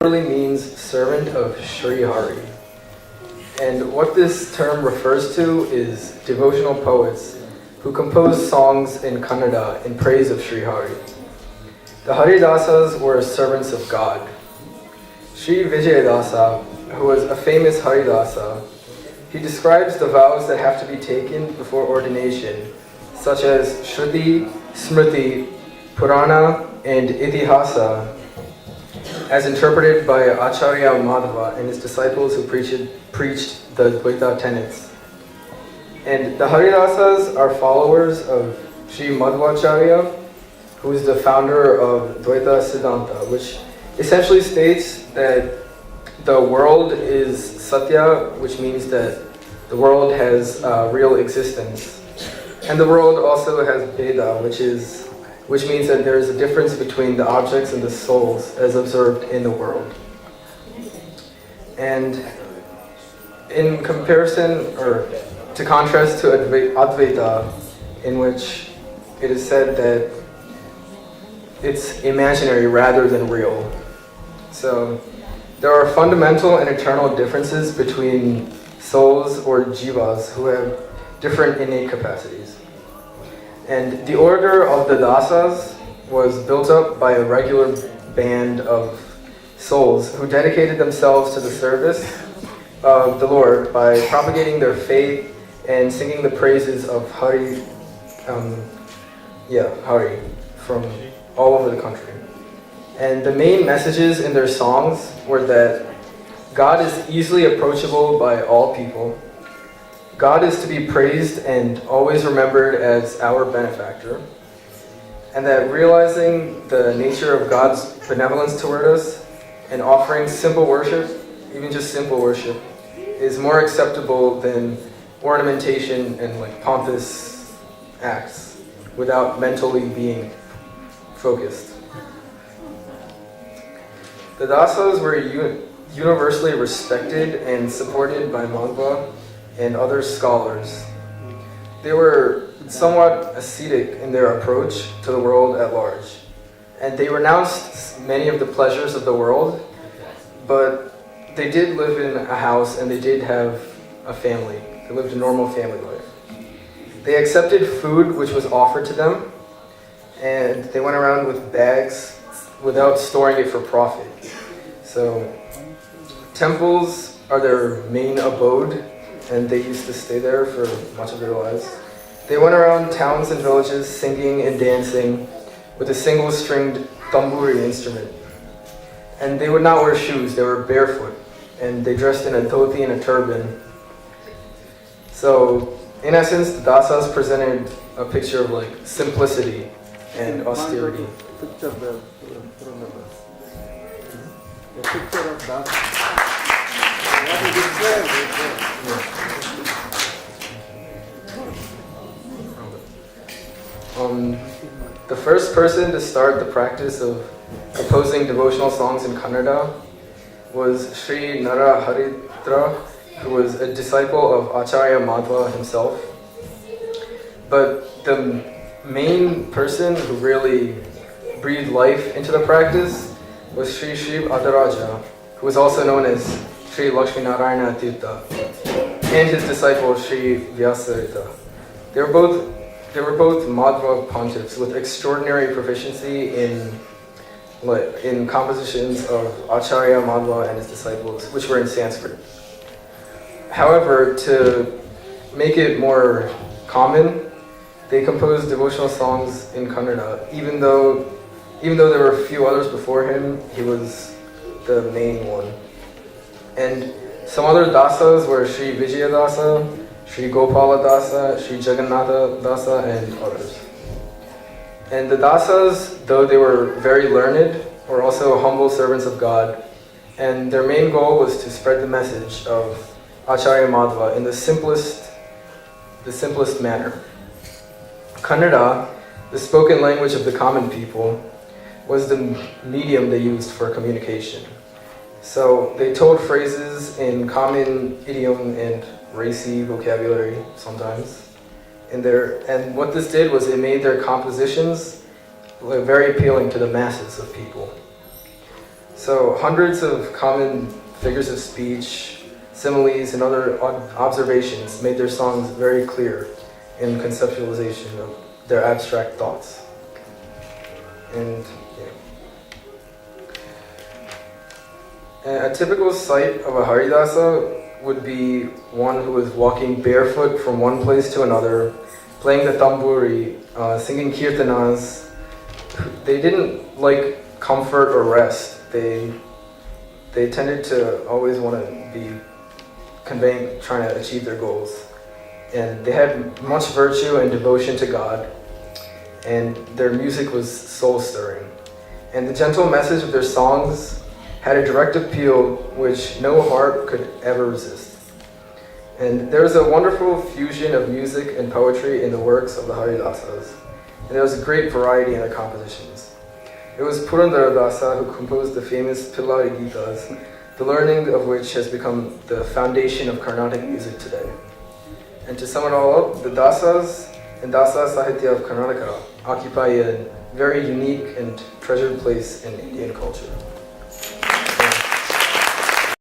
literally means servant of Sri Hari. And what this term refers to is devotional poets who compose songs in Kannada in praise of Sri Hari. The Haridasas were servants of God. Sri Vijayadasa, who was a famous Haridasa, he describes the vows that have to be taken before ordination, such as Shruti, Smriti, Purana, and Itihasa, as interpreted by Acharya Madhava and his disciples who preached the Dvaita tenets. And the Haridasas are followers of Sri Madhvacharya, who is the founder of Dvaita Siddhanta, which essentially states that the world is Satya, which means that the world has real existence. And the world also has Veda, which means that there is a difference between the objects and the souls as observed in the world. And in comparison, or to contrast to Advaita, in which it is said that it's imaginary rather than real. So there are fundamental and eternal differences between souls or jivas who have different innate capacities. And the order of the dasas was built up by a regular band of souls who dedicated themselves to the service of the Lord by propagating their faith and singing the praises of Hari, Hari from all over the country. And the main messages in their songs were that God is easily approachable by all people. God is to be praised and always remembered as our benefactor. And that realizing the nature of God's benevolence toward us and offering simple worship, even just simple worship, is more acceptable than ornamentation and pompous acts without mentally being focused. The dasas were universally respected and supported by Madhva and other scholars. They were somewhat ascetic in their approach to the world at large, and they renounced many of the pleasures of the world, but they did live in a house and they did have a family. They lived a normal family life. They accepted food which was offered to them, and they went around with bags without storing it for profit. So temples are their main abode, and they used to stay there for much of their lives. They went around towns and villages singing and dancing with a single-stringed tamburi instrument. And they would not wear shoes, they were barefoot, and they dressed in a dhoti and a turban. So, in essence, the dasas presented a picture of simplicity and austerity. Picture the picture of Dasas. What is it there? The first person to start the practice of composing devotional songs in Kannada was Sri Naraharitra, who was a disciple of Acharya Madhva himself. But the main person who really breathed life into the practice was Sri Shiv Adaraja, who was also known as Sri Lakshmi Narayana Tirtha, and his disciple Sri Vyasarita. They were both Madhva pontiffs with extraordinary proficiency in compositions of Acharya Madhva and his disciples, which were in Sanskrit. However, to make it more common, they composed devotional songs in Kannada. Even though there were a few others before him, he was the main one. And some other dasas were Sri Vijayadasa, Sri Gopala Dasa, Sri Jagannatha Dasa, and others. And the dasas, though they were very learned, were also humble servants of God, and their main goal was to spread the message of Acharya Madhva in the simplest manner. Kannada, the spoken language of the common people, was the medium they used for communication. So they told phrases in common idiom and racy vocabulary sometimes. And what this did was it made their compositions very appealing to the masses of people. So hundreds of common figures of speech, similes, and other observations made their songs very clear in conceptualization of their abstract thoughts. And a typical sight of a Haridasa would be one who was walking barefoot from one place to another, playing the tamburi, singing kirtanas. They didn't like comfort or rest. They tended to always want to be trying to achieve their goals. And they had much virtue and devotion to God, and their music was soul-stirring. And the gentle message of their songs had a direct appeal which no heart could ever resist. And there was a wonderful fusion of music and poetry in the works of the Haridasas, and there was a great variety in their compositions. It was Purandara Dasa who composed the famous Pillari Gitas, the learning of which has become the foundation of Carnatic music today. And to sum it all up, the Dasas and Dasas and Sahityas of Karnataka occupy a very unique and treasured place in Indian culture.